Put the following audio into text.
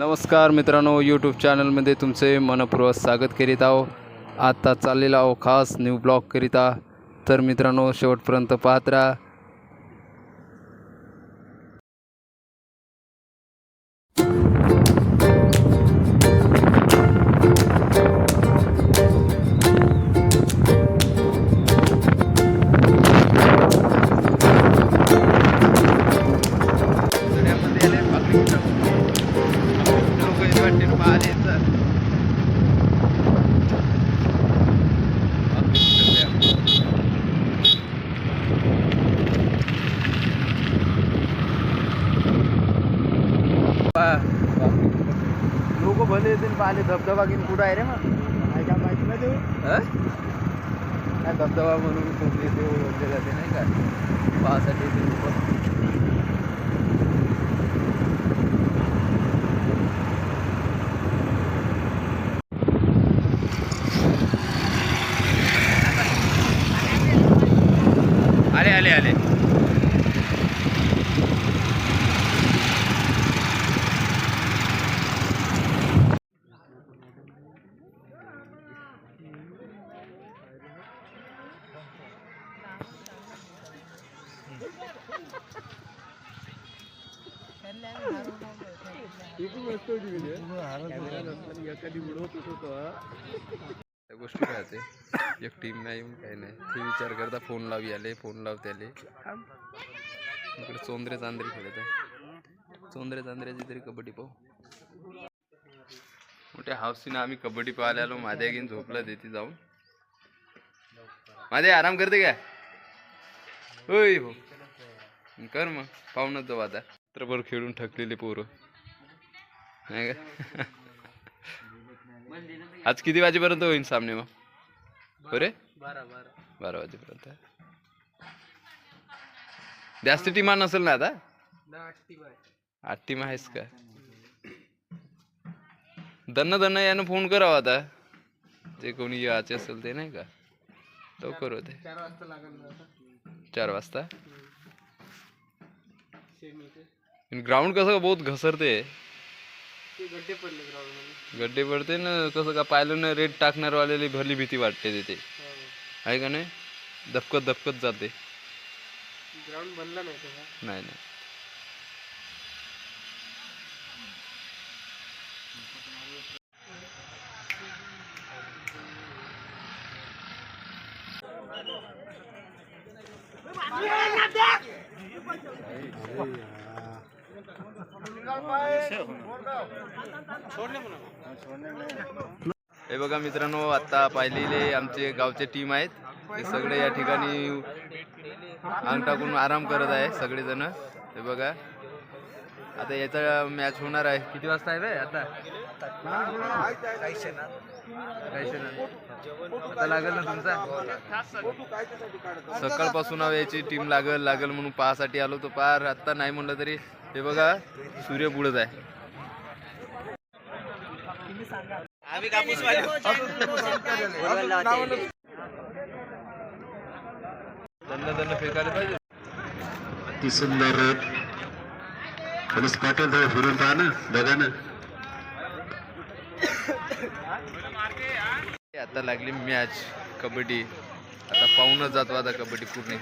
नमस्कार मित्रांनो, यूट्यूब चॅनलमध्ये तुमचे मनपूर्वक स्वागत करीत आहो. आता चाललेला आहो खास न्यू ब्लॉग करिता. तर मित्रांनो, शेवटपर्यंत पाहत राहा. लोक भले येतील पाहिले धबधबा घेऊन कुठं आहे रे मग काय माहिती नाही देऊ काय धबधबा म्हणून खूप येते ओळखले जाते नाही का पाहासाठी येते लोक. आले आले आले गोष्टी राहते. एक टीम नाही काही नाही ते विचार करता फोन लावी आले फोन लावते आले इकडे चोंदरे चांदरे खेळत चोंदरे चांदऱ्याची तरी कबड्डी पाहू. मोठ्या हाऊसीनं आम्ही कबड्डी पाहायला आलो. माझ्या घेऊन झोपला देते जाऊन माझे आराम करते काय होय हो कर मग पाहूनच जाऊ. आता रात्रभर खेळून थकलेले पोरं नाही का. आज किती वाजेपर्यंत होईल सामने मग बरे 12 वाजेपर्यंत. जास्त टीमा नसेल ना आता 8 टीम आहेस का. दन्न यानं फोन करावा आता जे कोणी याचे असेल ते नाही का लवकर होते. 4 वाजता ग्राउंड कसं बहुत घसरते गड्डे पडते ना कसं का पाहिलं ना रेड टाकणार वालेली भरली भीती वाटते तिथे आहे का नाही. दबकत जाते ग्राउंड बनला नाही नाही. हे बघा मित्रांनो, आता पाहिलेले आमचे गावचे टीम आहेत ते सगळे या ठिकाणी अंग टाकून आराम करत आहे सगळेजण. हे बघा आता याचा मॅच होणार आहे. किती वाजता आहे बे आता आता लागेल ना तुमचा सकाळपासून याची टीम लागल म्हणून पाहासाठी आलो. तो पार आता नाही म्हणलं तरी हे बघा सूर्य बुडत आहे. दंड फेकायला पाहिजे. ती सुंदर फणस पाटील थोडं फिरून पहा ना बघा. आता लागली मॅच कबड्डी. आता पाहूनच जातो आता कबड्डी पूर्ण.